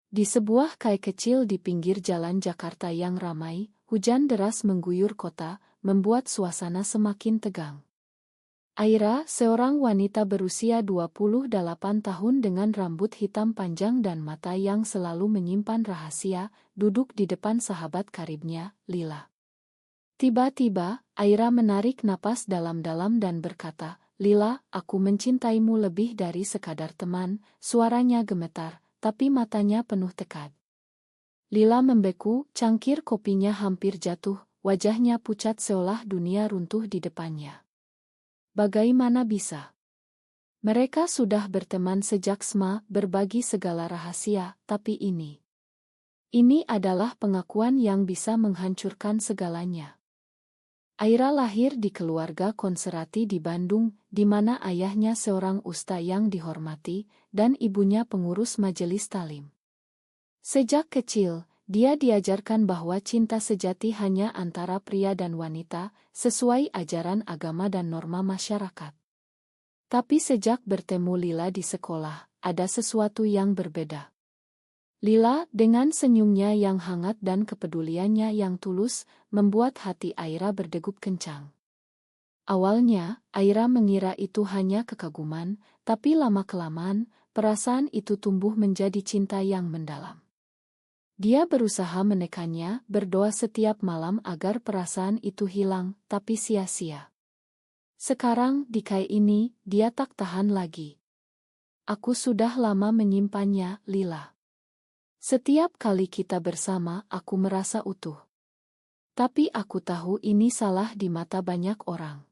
Di sebuah kai kecil di pinggir jalan Jakarta yang ramai, hujan deras mengguyur kota, membuat suasana semakin tegang. Aira, seorang wanita berusia 28 tahun dengan rambut hitam panjang dan mata yang selalu menyimpan rahasia, duduk di depan sahabat karibnya, Lila. Tiba-tiba, Aira menarik napas dalam-dalam dan berkata, "Lila, aku mencintaimu lebih dari sekadar teman." Suaranya gemetar, tapi matanya penuh tekad. Lila membeku, cangkir kopinya hampir jatuh, wajahnya pucat seolah dunia runtuh di depannya. Bagaimana bisa? Mereka sudah berteman sejak SMA, berbagi segala rahasia, tapi ini adalah pengakuan yang bisa menghancurkan segalanya. Aira lahir di keluarga konserati di Bandung, di mana ayahnya seorang ustaz yang dihormati, dan ibunya pengurus majelis talim. Sejak kecil, dia diajarkan bahwa cinta sejati hanya antara pria dan wanita, sesuai ajaran agama dan norma masyarakat. Tapi sejak bertemu Lila di sekolah, ada sesuatu yang berbeda. Lila, dengan senyumnya yang hangat dan kepeduliannya yang tulus, membuat hati Aira berdegup kencang. Awalnya, Aira mengira itu hanya kekaguman, tapi lama-kelamaan, perasaan itu tumbuh menjadi cinta yang mendalam. Dia berusaha menekannya, berdoa setiap malam agar perasaan itu hilang, tapi sia-sia. Sekarang, di kai ini, dia tak tahan lagi. "Aku sudah lama menyimpannya, Lila. Setiap kali kita bersama, aku merasa utuh. Tapi aku tahu ini salah di mata banyak orang."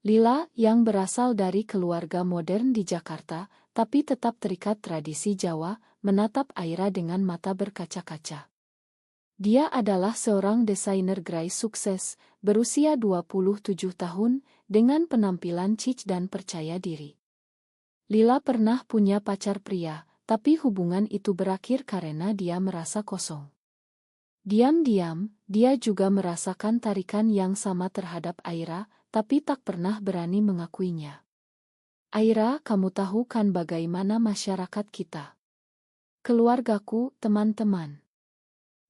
Lila, yang berasal dari keluarga modern di Jakarta, tapi tetap terikat tradisi Jawa, menatap Aira dengan mata berkaca-kaca. Dia adalah seorang desainer gerai sukses, berusia 27 tahun, dengan penampilan cic dan percaya diri. Lila pernah punya pacar pria, tapi hubungan itu berakhir karena dia merasa kosong. Diam-diam, dia juga merasakan tarikan yang sama terhadap Aira, tapi tak pernah berani mengakuinya. "Aira, kamu tahu kan bagaimana masyarakat kita? Keluargaku, teman-teman.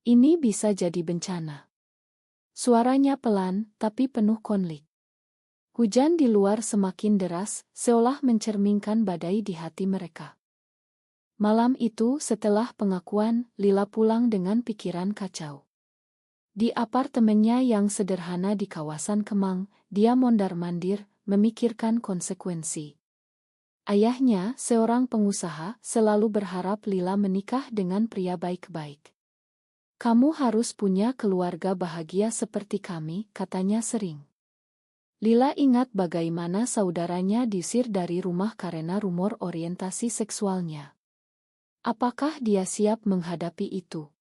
Ini bisa jadi bencana." Suaranya pelan, tapi penuh konflik. Hujan di luar semakin deras, seolah mencerminkan badai di hati mereka. Malam itu, setelah pengakuan, Lila pulang dengan pikiran kacau. Di apartemennya yang sederhana di kawasan Kemang, dia mondar-mandir, memikirkan konsekuensi. Ayahnya, seorang pengusaha, selalu berharap Lila menikah dengan pria baik-baik. "Kamu harus punya keluarga bahagia seperti kami," katanya sering. Lila ingat bagaimana saudaranya diusir dari rumah karena rumor orientasi seksualnya. Apakah dia siap menghadapi itu?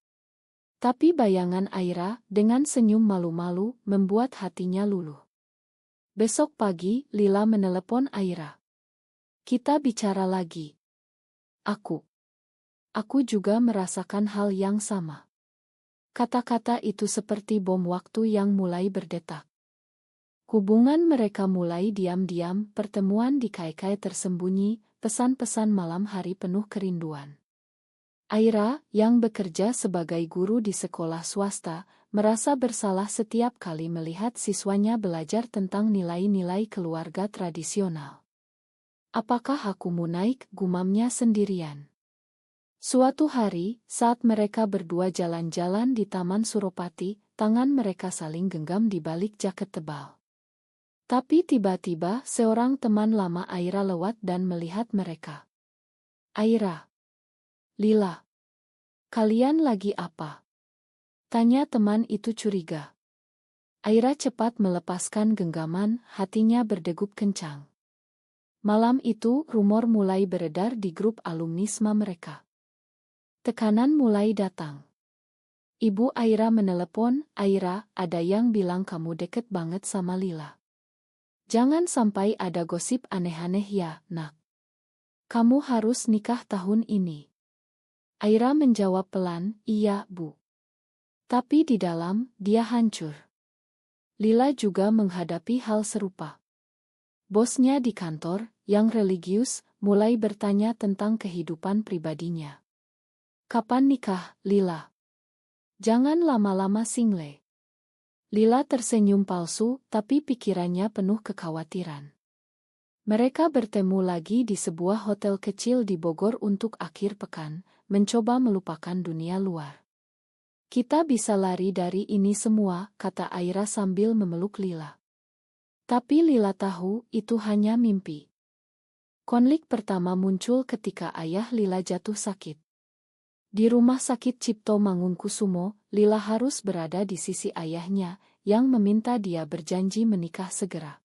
Tapi bayangan Aira, dengan senyum malu-malu, membuat hatinya luluh. Besok pagi, Lila menelepon Aira. "Kita bicara lagi. Aku juga merasakan hal yang sama." Kata-kata itu seperti bom waktu yang mulai berdetak. Hubungan mereka mulai diam-diam, pertemuan di kai-kai tersembunyi, pesan-pesan malam hari penuh kerinduan. Aira, yang bekerja sebagai guru di sekolah swasta, merasa bersalah setiap kali melihat siswanya belajar tentang nilai-nilai keluarga tradisional. "Apakah aku munaik?" gumamnya sendirian. Suatu hari, saat mereka berdua jalan-jalan di Taman Suropati, tangan mereka saling genggam di balik jaket tebal. Tapi tiba-tiba seorang teman lama Aira lewat dan melihat mereka. "Aira, Lila, kalian lagi apa?" tanya teman itu curiga. Aira cepat melepaskan genggaman, hatinya berdegup kencang. Malam itu, rumor mulai beredar di grup alumnisme mereka. Tekanan mulai datang. Ibu Aira menelepon, "Aira, ada yang bilang kamu deket banget sama Lila. Jangan sampai ada gosip aneh-aneh ya, Nak. Kamu harus nikah tahun ini." Aira menjawab pelan, "Iya, Bu." Tapi di dalam, dia hancur. Lila juga menghadapi hal serupa. Bosnya di kantor, yang religius, mulai bertanya tentang kehidupan pribadinya. Kapan nikah, Lila? Jangan lama-lama Single. Lila tersenyum palsu, tapi pikirannya penuh kekhawatiran. Mereka bertemu lagi di sebuah hotel kecil di Bogor untuk akhir pekan, mencoba melupakan dunia luar. Kita bisa lari dari ini semua, kata Aira sambil memeluk Lila. Tapi Lila tahu itu hanya mimpi. Konflik pertama muncul ketika ayah Lila jatuh sakit. Di rumah sakit Cipto Mangunkusumo, Lila harus berada di sisi ayahnya, yang meminta dia berjanji menikah segera.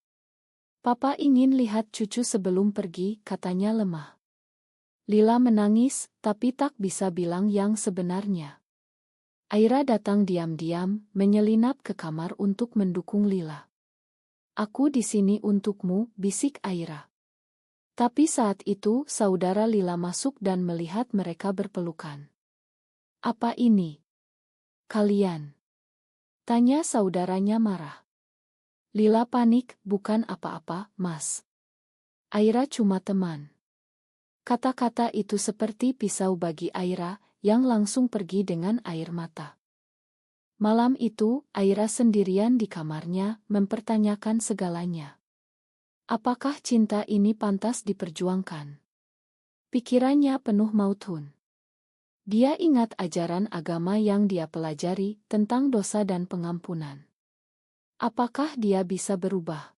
Papa ingin lihat cucu sebelum pergi, katanya lemah. Lila menangis, tapi tak bisa bilang yang sebenarnya. Aira datang diam-diam, menyelinap ke kamar untuk mendukung Lila. Aku di sini untukmu, bisik Aira. Tapi saat itu, saudara Lila masuk dan melihat mereka berpelukan. Apa ini? Kalian? Tanya saudaranya marah. Lila panik, bukan apa-apa, Mas. Aira cuma teman. Kata-kata itu seperti pisau bagi Aira, yang langsung pergi dengan air mata. Malam itu, Aira sendirian di kamarnya, mempertanyakan segalanya. Apakah cinta ini pantas diperjuangkan? Pikirannya penuh mautun. Dia ingat ajaran agama yang dia pelajari tentang dosa dan pengampunan. Apakah dia bisa berubah?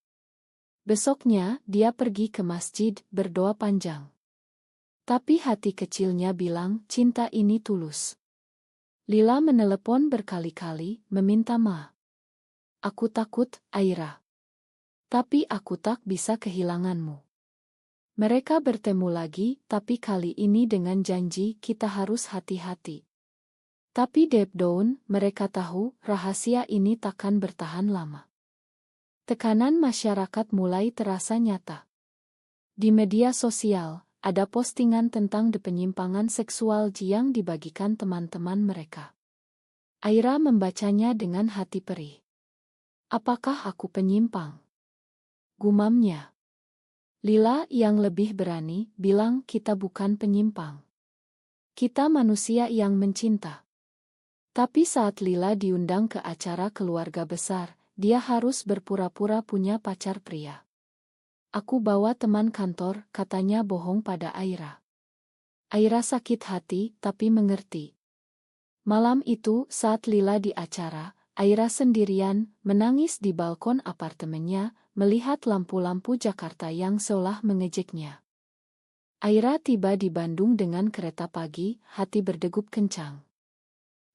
Besoknya, dia pergi ke masjid, berdoa panjang. Tapi hati kecilnya bilang, cinta ini tulus. Lila menelepon berkali-kali, meminta maaf. Aku takut, Aira. Tapi aku tak bisa kehilanganmu. Mereka bertemu lagi, tapi kali ini dengan janji kita harus hati-hati. Tapi deep down, mereka tahu rahasia ini takkan bertahan lama. Tekanan masyarakat mulai terasa nyata. Di media sosial, ada postingan tentang penyimpangan seksual yang dibagikan teman-teman mereka. Aira membacanya dengan hati perih. Apakah aku penyimpang? Gumamnya. Lila yang lebih berani bilang kita bukan penyimpang. Kita manusia yang mencinta. Tapi saat Lila diundang ke acara keluarga besar, dia harus berpura-pura punya pacar pria. Aku bawa teman kantor, katanya bohong pada Aira. Aira sakit hati tapi mengerti. Malam itu saat Lila di acara, Aira sendirian menangis di balkon apartemennya, melihat lampu-lampu Jakarta yang seolah mengejeknya. Aira tiba di Bandung dengan kereta pagi, hati berdegup kencang.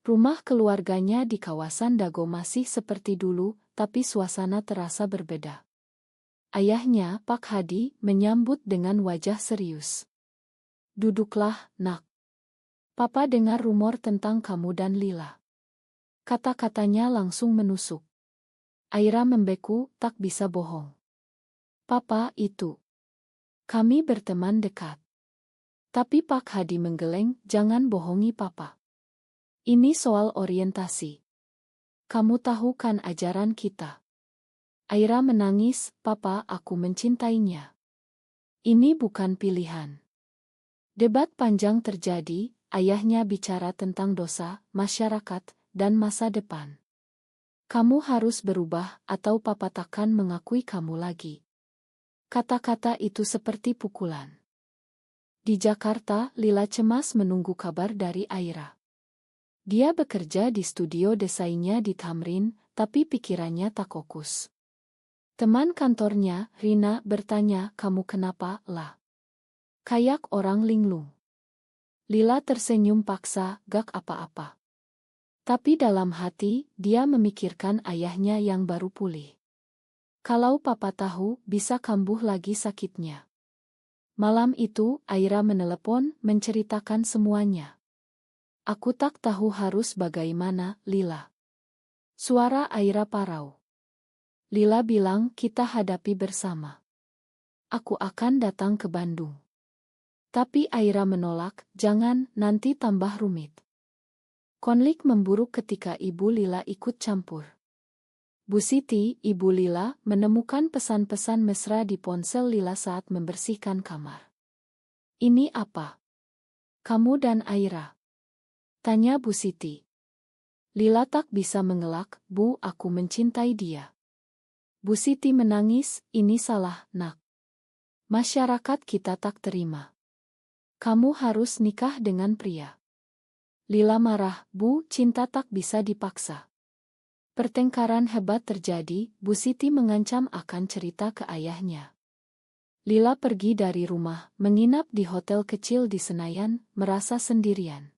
Rumah keluarganya di kawasan Dago masih seperti dulu, tapi suasana terasa berbeda. Ayahnya, Pak Hadi, menyambut dengan wajah serius. Duduklah, nak. Papa dengar rumor tentang kamu dan Lila. Kata-katanya langsung menusuk. Aira membeku, tak bisa bohong. Papa, itu. Kami berteman dekat. Tapi Pak Hadi menggeleng, jangan bohongi Papa. Ini soal orientasi. Kamu tahu kan ajaran kita? Aira menangis, Papa, aku mencintainya. Ini bukan pilihan. Debat panjang terjadi, ayahnya bicara tentang dosa, masyarakat, dan masa depan. Kamu harus berubah atau Papa takkan mengakui kamu lagi. Kata-kata itu seperti pukulan. Di Jakarta, Lila cemas menunggu kabar dari Aira. Dia bekerja di studio desainnya di Tamrin, tapi pikirannya tak fokus. Teman kantornya, Rina, bertanya, kamu kenapa, lah? Kayak orang linglung. Lila tersenyum paksa, gak apa-apa. Tapi dalam hati, dia memikirkan ayahnya yang baru pulih. Kalau Papa tahu, bisa kambuh lagi sakitnya. Malam itu, Aira menelepon, menceritakan semuanya. Aku tak tahu harus bagaimana, Lila. Suara Aira parau. Lila bilang, kita hadapi bersama. Aku akan datang ke Bandung. Tapi Aira menolak, jangan, nanti tambah rumit. Konflik memburuk ketika Ibu Lila ikut campur. Bu Siti, Ibu Lila, menemukan pesan-pesan mesra di ponsel Lila saat membersihkan kamar. Ini apa? Kamu dan Aira. Tanya Bu Siti. Lila tak bisa mengelak, Bu, aku mencintai dia. Bu Siti menangis, ini salah, Nak. Masyarakat kita tak terima. Kamu harus nikah dengan pria. Lila marah, Bu, cinta tak bisa dipaksa. Pertengkaran hebat terjadi, Bu Siti mengancam akan cerita ke ayahnya. Lila pergi dari rumah, menginap di hotel kecil di Senayan, merasa sendirian.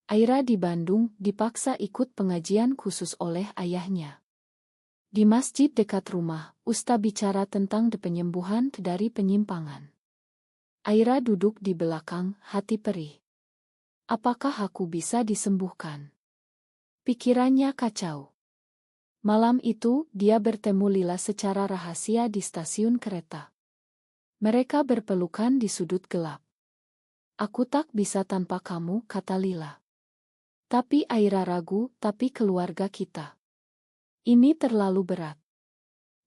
Aira di Bandung dipaksa ikut pengajian khusus oleh ayahnya. Di masjid dekat rumah, Ustaz bicara tentang penyembuhan dari penyimpangan. Aira duduk di belakang, hati perih. Apakah aku bisa disembuhkan? Pikirannya kacau. Malam itu, dia bertemu Lila secara rahasia di stasiun kereta. Mereka berpelukan di sudut gelap. Aku tak bisa tanpa kamu, kata Lila. Tapi Aira ragu, tapi keluarga kita. Ini terlalu berat.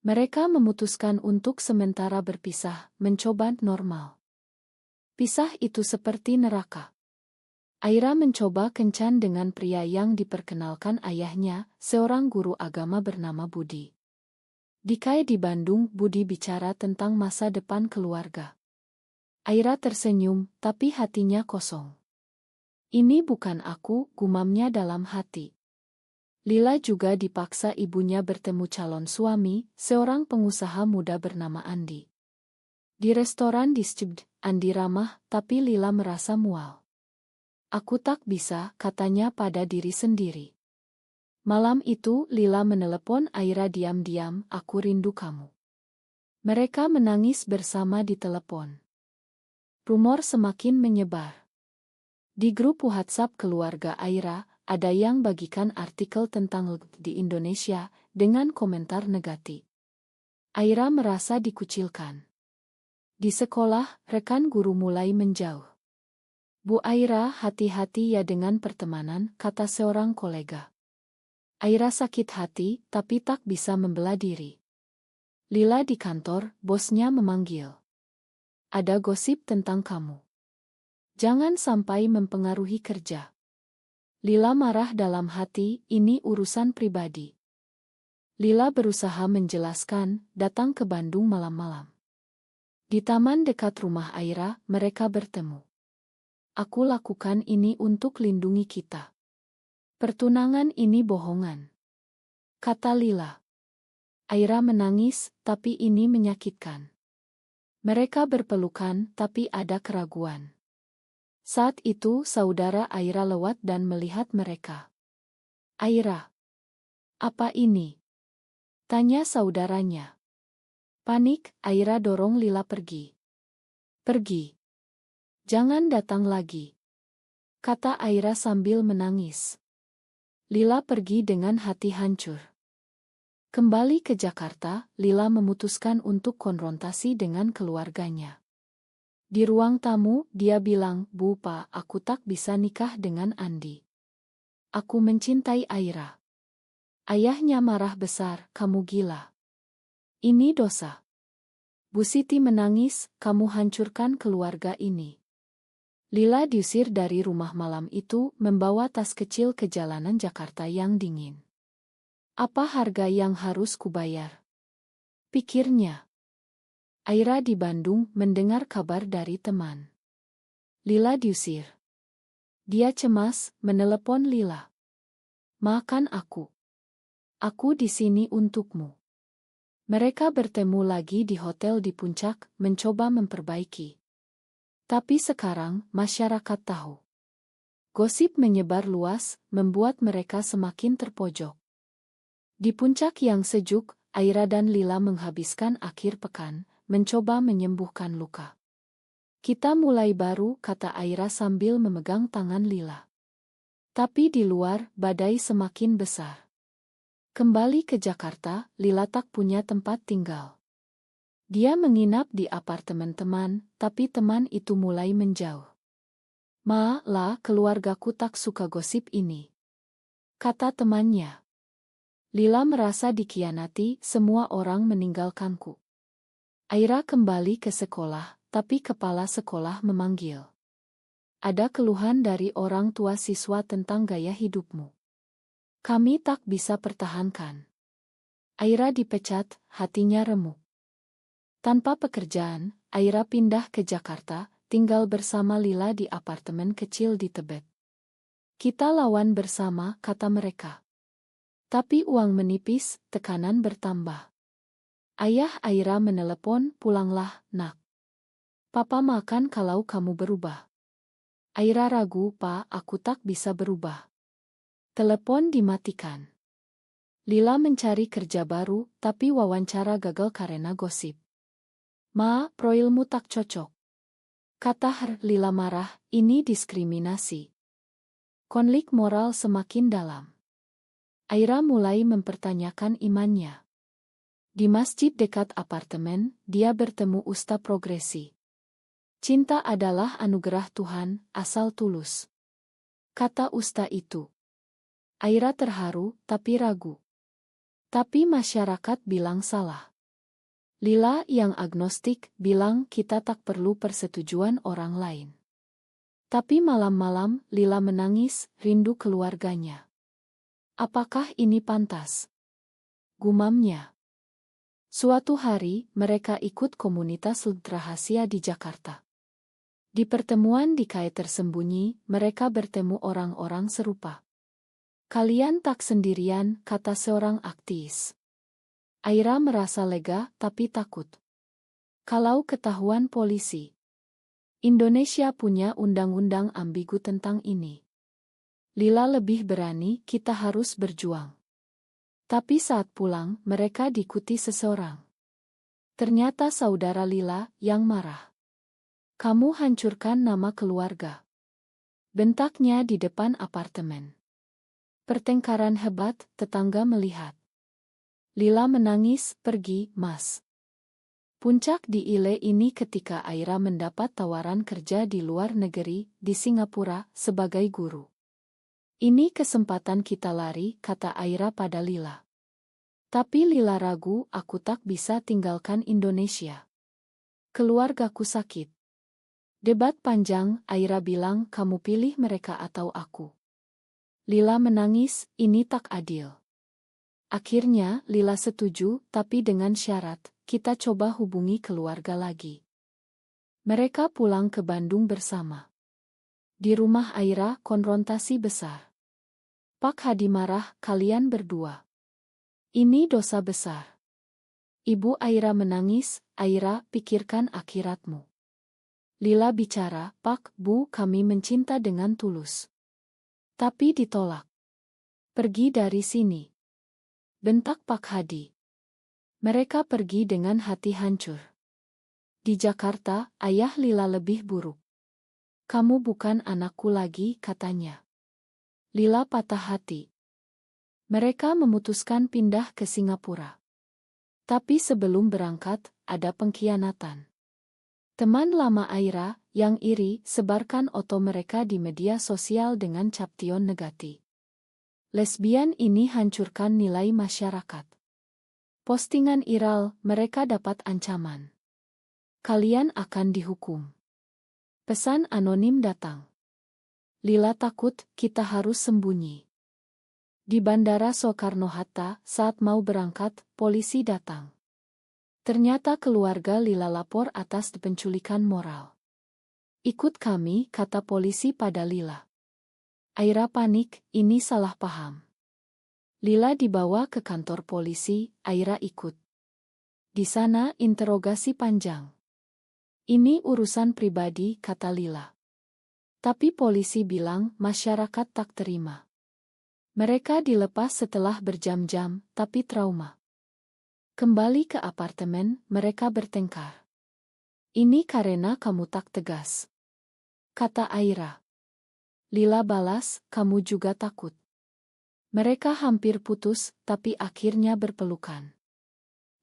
Mereka memutuskan untuk sementara berpisah, mencoba normal. Pisah itu seperti neraka. Aira mencoba kencan dengan pria yang diperkenalkan ayahnya, seorang guru agama bernama Budi. Di Kai di Bandung, Budi bicara tentang masa depan keluarga. Aira tersenyum, tapi hatinya kosong. Ini bukan aku, gumamnya dalam hati. Lila juga dipaksa ibunya bertemu calon suami, seorang pengusaha muda bernama Andi. Di restoran di Scibd, Andi ramah, tapi Lila merasa mual. Aku tak bisa, katanya pada diri sendiri. Malam itu, Lila menelepon Aira diam-diam, aku rindu kamu. Mereka menangis bersama di telepon. Rumor semakin menyebar. Di grup WhatsApp keluarga Aira, ada yang bagikan artikel tentang di Indonesia, dengan komentar negatif. Aira merasa dikucilkan. Di sekolah, rekan guru mulai menjauh. Bu Aira, hati-hati ya dengan pertemanan, kata seorang kolega. Aira sakit hati, tapi tak bisa membela diri. Lila di kantor, bosnya memanggil. Ada gosip tentang kamu. Jangan sampai mempengaruhi kerja. Lila marah dalam hati, ini urusan pribadi. Lila berusaha menjelaskan, datang ke Bandung malam-malam. Di taman dekat rumah Aira, mereka bertemu. Aku lakukan ini untuk lindungi kita. Pertunangan ini bohongan, kata Lila. Aira menangis, tapi ini menyakitkan. Mereka berpelukan, tapi ada keraguan. Saat itu saudara Aira lewat dan melihat mereka. Aira, apa ini? Tanya saudaranya. Panik, Aira dorong Lila pergi. Pergi. Jangan datang lagi, kata Aira sambil menangis. Lila pergi dengan hati hancur. Kembali ke Jakarta, Lila memutuskan untuk konfrontasi dengan keluarganya. Di ruang tamu, dia bilang, Bu Pa, aku tak bisa nikah dengan Andi. Aku mencintai Aira. Ayahnya marah besar, kamu gila. Ini dosa. Bu Siti menangis, kamu hancurkan keluarga ini. Lila diusir dari rumah malam itu, membawa tas kecil ke jalanan Jakarta yang dingin. Apa harga yang harus kubayar? Pikirnya. Aira di Bandung mendengar kabar dari teman. Lila diusir. Dia cemas, menelepon Lila. Maafkan aku. Aku di sini untukmu. Mereka bertemu lagi di hotel di Puncak, mencoba memperbaiki. Tapi sekarang, masyarakat tahu. Gosip menyebar luas, membuat mereka semakin terpojok. Di Puncak yang sejuk, Aira dan Lila menghabiskan akhir pekan, mencoba menyembuhkan luka. Kita mulai baru, kata Aira sambil memegang tangan Lila. Tapi di luar, badai semakin besar. Kembali ke Jakarta, Lila tak punya tempat tinggal. Dia menginap di apartemen teman, tapi teman itu mulai menjauh. Lah, keluargaku tak suka gosip ini, kata temannya. Lila merasa dikhianati, semua orang meninggalkanku. Aira kembali ke sekolah, tapi kepala sekolah memanggil. Ada keluhan dari orang tua siswa tentang gaya hidupmu. Kami tak bisa pertahankan. Aira dipecat, hatinya remuk. Tanpa pekerjaan, Aira pindah ke Jakarta, tinggal bersama Lila di apartemen kecil di Tebet. Kita lawan bersama, kata mereka. Tapi uang menipis, tekanan bertambah. Ayah Aira menelepon, pulanglah, nak. Papa makan kalau kamu berubah. Aira ragu, Pak, aku tak bisa berubah. Telepon dimatikan. Lila mencari kerja baru, tapi wawancara gagal karena gosip. Ma, proilmu tak cocok. Kata Lila marah, ini diskriminasi. Konflik moral semakin dalam. Aira mulai mempertanyakan imannya. Di masjid dekat apartemen, dia bertemu Ustaz Progresi. Cinta adalah anugerah Tuhan, asal tulus. Kata Ustaz itu. Aira terharu, tapi ragu. Tapi masyarakat bilang salah. Lila yang agnostik bilang kita tak perlu persetujuan orang lain. Tapi malam-malam Lila menangis, rindu keluarganya. Apakah ini pantas? Gumamnya. Suatu hari, mereka ikut komunitas rahasia di Jakarta. Di pertemuan di kai tersembunyi, mereka bertemu orang-orang serupa. Kalian tak sendirian, kata seorang aktivis. Aira merasa lega, tapi takut. Kalau ketahuan polisi. Indonesia punya undang-undang ambigu tentang ini. Lila lebih berani, kita harus berjuang. Tapi saat pulang, mereka diikuti seseorang. Ternyata saudara Lila yang marah. Kamu hancurkan nama keluarga. Bentaknya di depan apartemen. Pertengkaran hebat, tetangga melihat. Lila menangis, pergi, Mas. Puncak di Ile ini ketika Aira mendapat tawaran kerja di luar negeri, di Singapura, sebagai guru. Ini kesempatan kita lari, kata Aira pada Lila. Tapi Lila ragu, aku tak bisa tinggalkan Indonesia. Keluargaku sakit. Debat panjang, Aira bilang, kamu pilih mereka atau aku. Lila menangis, ini tak adil. Akhirnya, Lila setuju, tapi dengan syarat, kita coba hubungi keluarga lagi. Mereka pulang ke Bandung bersama. Di rumah Aira, konfrontasi besar. Pak Hadi marah, kalian berdua. Ini dosa besar. Ibu Aira menangis, Aira, pikirkan akhiratmu. Lila bicara, Pak, Bu, kami mencinta dengan tulus. Tapi ditolak. Pergi dari sini. Bentak Pak Hadi. Mereka pergi dengan hati hancur. Di Jakarta, ayah Lila lebih buruk. Kamu bukan anakku lagi, katanya. Lila patah hati. Mereka memutuskan pindah ke Singapura. Tapi sebelum berangkat, ada pengkhianatan. Teman lama Aira, yang iri, sebarkan foto mereka di media sosial dengan caption negatif. Lesbian ini hancurkan nilai masyarakat. Postingan viral, mereka dapat ancaman. Kalian akan dihukum. Pesan anonim datang. Lila takut, kita harus sembunyi. Di Bandara Soekarno-Hatta, saat mau berangkat, polisi datang. Ternyata keluarga Lila lapor atas penculikan moral. Ikut kami, kata polisi pada Lila. Aira panik, ini salah paham. Lila dibawa ke kantor polisi, Aira ikut. Di sana interogasi panjang. Ini urusan pribadi, kata Lila. Tapi polisi bilang masyarakat tak terima. Mereka dilepas setelah berjam-jam, tapi trauma. Kembali ke apartemen, mereka bertengkar. Ini karena kamu tak tegas, kata Aira. Lila balas, kamu juga takut. Mereka hampir putus, tapi akhirnya berpelukan.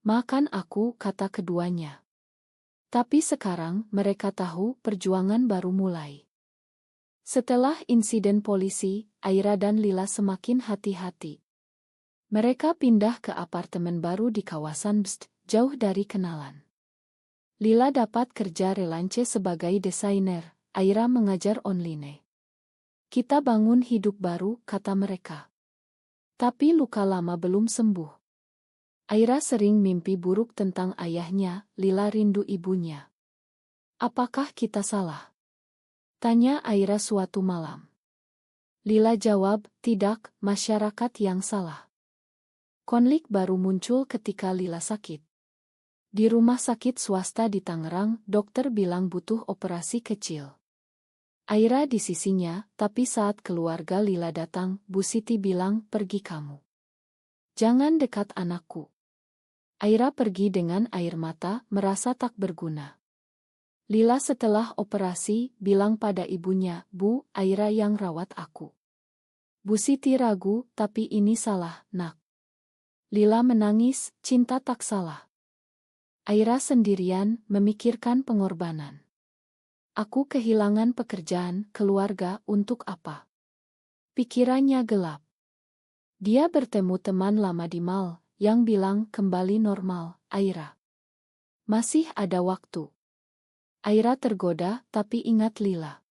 Makan aku, kata keduanya. Tapi sekarang mereka tahu perjuangan baru mulai. Setelah insiden polisi, Aira dan Lila semakin hati-hati. Mereka pindah ke apartemen baru di kawasan Bst, jauh dari kenalan. Lila dapat kerja relance sebagai desainer, Aira mengajar online. Kita bangun hidup baru, kata mereka. Tapi luka lama belum sembuh. Aira sering mimpi buruk tentang ayahnya, Lila rindu ibunya. Apakah kita salah? Tanya Aira suatu malam. Lila jawab, tidak, masyarakat yang salah. Konflik baru muncul ketika Lila sakit. Di rumah sakit swasta di Tangerang, dokter bilang butuh operasi kecil. Aira di sisinya, tapi saat keluarga Lila datang, Bu Siti bilang, pergi kamu. Jangan dekat anakku. Aira pergi dengan air mata, merasa tak berguna. Lila setelah operasi, bilang pada ibunya, Bu, Aira yang rawat aku. Bu Siti ragu, tapi ini salah, nak. Lila menangis, cinta tak salah. Aira sendirian, memikirkan pengorbanan. Aku kehilangan pekerjaan, keluarga, untuk apa? Pikirannya gelap. Dia bertemu teman lama di mal, yang bilang kembali normal, Aira. Masih ada waktu. Aira tergoda, tapi ingat Lila.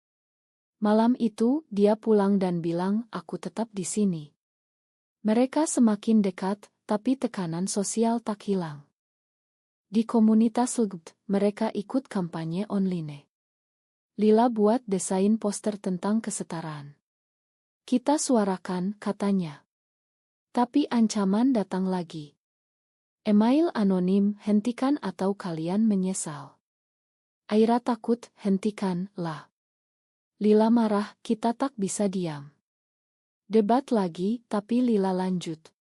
Malam itu, dia pulang dan bilang, aku tetap di sini. Mereka semakin dekat, tapi tekanan sosial tak hilang. Di komunitas LGBT, mereka ikut kampanye online. Lila buat desain poster tentang kesetaraan. Kita suarakan, katanya. Tapi ancaman datang lagi. Email anonim, hentikan atau kalian menyesal. Aira takut, hentikan, lah. Lila marah, kita tak bisa diam. Debat lagi, tapi Lila lanjut.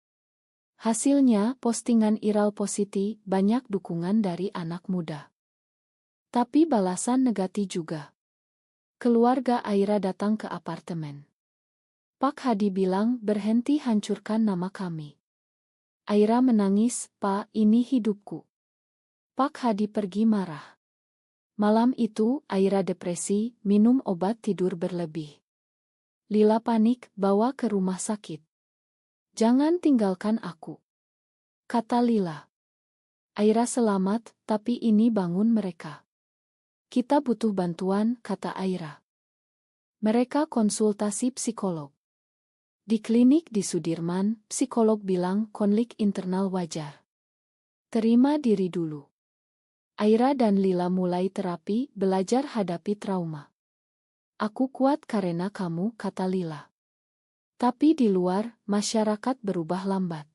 Hasilnya, postingan viral positif, banyak dukungan dari anak muda. Tapi balasan negatif juga. Keluarga Aira datang ke apartemen. Pak Hadi bilang, berhenti hancurkan nama kami. Aira menangis, Pak, ini hidupku. Pak Hadi pergi marah. Malam itu, Aira depresi, minum obat tidur berlebih. Lila panik, bawa ke rumah sakit. Jangan tinggalkan aku, kata Lila. Aira selamat, tapi ini bangun mereka. Kita butuh bantuan, kata Aira. Mereka konsultasi psikolog. Di klinik di Sudirman, psikolog bilang konflik internal wajar. Terima diri dulu. Aira dan Lila mulai terapi, belajar hadapi trauma. Aku kuat karena kamu, kata Lila. Tapi di luar, masyarakat berubah lambat.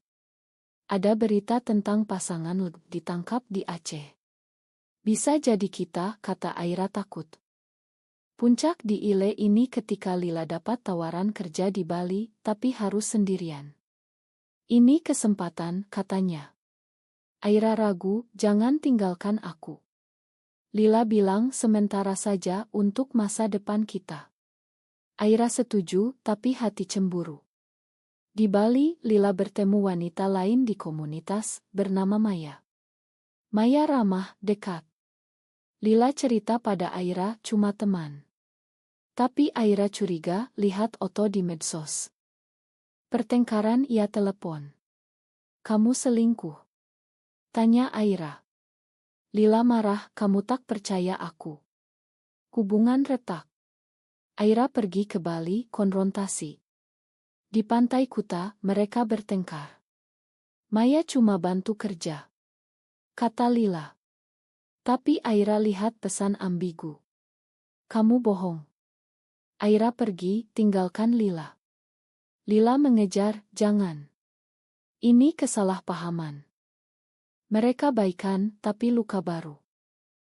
Ada berita tentang pasangan ditangkap di Aceh. Bisa jadi kita, kata Aira takut. Puncak di Ile ini ketika Lila dapat tawaran kerja di Bali, tapi harus sendirian. Ini kesempatan, katanya. Aira ragu, jangan tinggalkan aku. Lila bilang sementara saja untuk masa depan kita. Aira setuju, tapi hati cemburu. Di Bali, Lila bertemu wanita lain di komunitas, bernama Maya. Maya ramah, dekat. Lila cerita pada Aira, cuma teman. Tapi Aira curiga, lihat Oto di medsos. Pertengkaran ia telepon. Kamu selingkuh? Tanya Aira. Lila marah, kamu tak percaya aku. Hubungan retak. Aira pergi ke Bali, konfrontasi. Di Pantai Kuta, mereka bertengkar. Maya cuma bantu kerja, kata Lila. Tapi Aira lihat pesan ambigu. Kamu bohong. Aira pergi, tinggalkan Lila. Lila mengejar, jangan. Ini kesalahpahaman. Mereka baikan, tapi luka baru.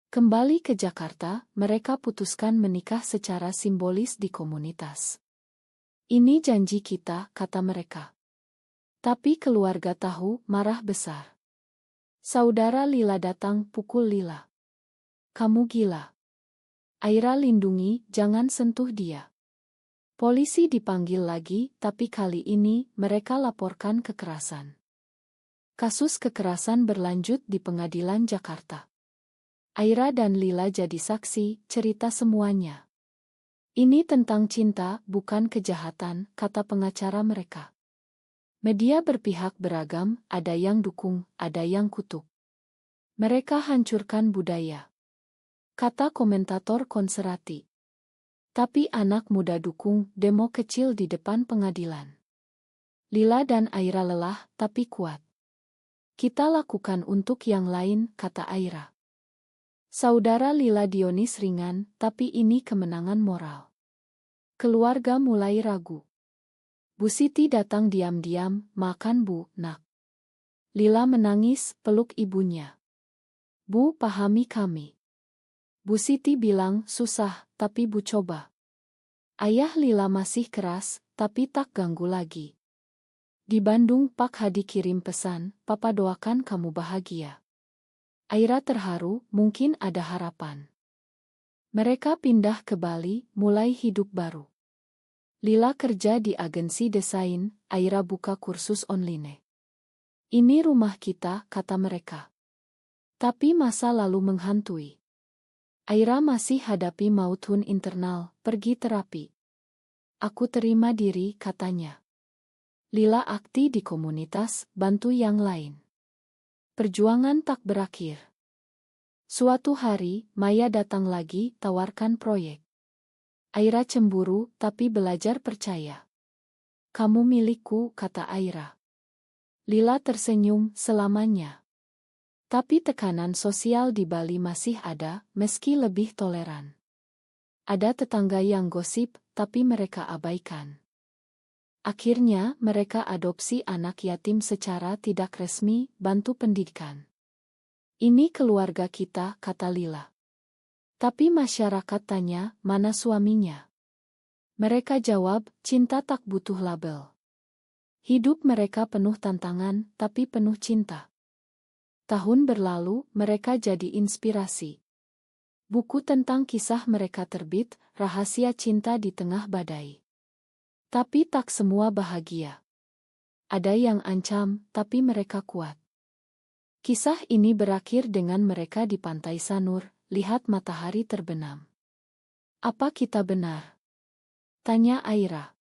Kembali ke Jakarta, mereka putuskan menikah secara simbolis di komunitas. Ini janji kita, kata mereka. Tapi keluarga tahu, marah besar. Saudara Lila datang, pukul Lila. Kamu gila. Aira lindungi, jangan sentuh dia. Polisi dipanggil lagi, tapi kali ini mereka laporkan kekerasan. Kasus kekerasan berlanjut di pengadilan Jakarta. Aira dan Lila jadi saksi, cerita semuanya. Ini tentang cinta, bukan kejahatan, kata pengacara mereka. Media berpihak beragam, ada yang dukung, ada yang kutuk. Mereka hancurkan budaya, kata komentator konservatif. Tapi anak muda dukung demo kecil di depan pengadilan. Lila dan Aira lelah tapi kuat. Kita lakukan untuk yang lain, kata Aira. Saudara Lila Dionis ringan, tapi ini kemenangan moral. Keluarga mulai ragu. Bu Siti datang diam-diam, makan bu, nak. Lila menangis, peluk ibunya. Bu, pahami kami. Bu Siti bilang, susah, tapi bu coba. Ayah Lila masih keras, tapi tak ganggu lagi. Di Bandung Pak Hadi kirim pesan, Papa doakan kamu bahagia. Aira terharu, mungkin ada harapan. Mereka pindah ke Bali, mulai hidup baru. Lila kerja di agensi desain, Aira buka kursus online. Ini rumah kita, kata mereka. Tapi masa lalu menghantui. Aira masih hadapi mautun internal, pergi terapi. Aku terima diri, katanya. Lila aktif di komunitas, bantu yang lain. Perjuangan tak berakhir. Suatu hari, Maya datang lagi, tawarkan proyek. Aira cemburu, tapi belajar percaya. Kamu milikku, kata Aira. Lila tersenyum, selamanya. Tapi tekanan sosial di Bali masih ada, meski lebih toleran. Ada tetangga yang gosip, tapi mereka abaikan. Akhirnya, mereka adopsi anak yatim secara tidak resmi, bantu pendidikan. Ini keluarga kita, kata Lila. Tapi masyarakat tanya, mana suaminya? Mereka jawab, cinta tak butuh label. Hidup mereka penuh tantangan, tapi penuh cinta. Tahun berlalu, mereka jadi inspirasi. Buku tentang kisah mereka terbit, Rahasia Cinta di Tengah Badai. Tapi tak semua bahagia. Ada yang ancam, tapi mereka kuat. Kisah ini berakhir dengan mereka di Pantai Sanur, lihat matahari terbenam. Apa kita benar? Tanya Aira.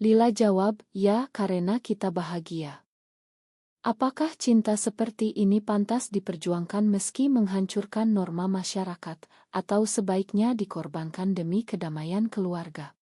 Lila jawab, ya, karena kita bahagia. Apakah cinta seperti ini pantas diperjuangkan meski menghancurkan norma masyarakat, atau sebaiknya dikorbankan demi kedamaian keluarga?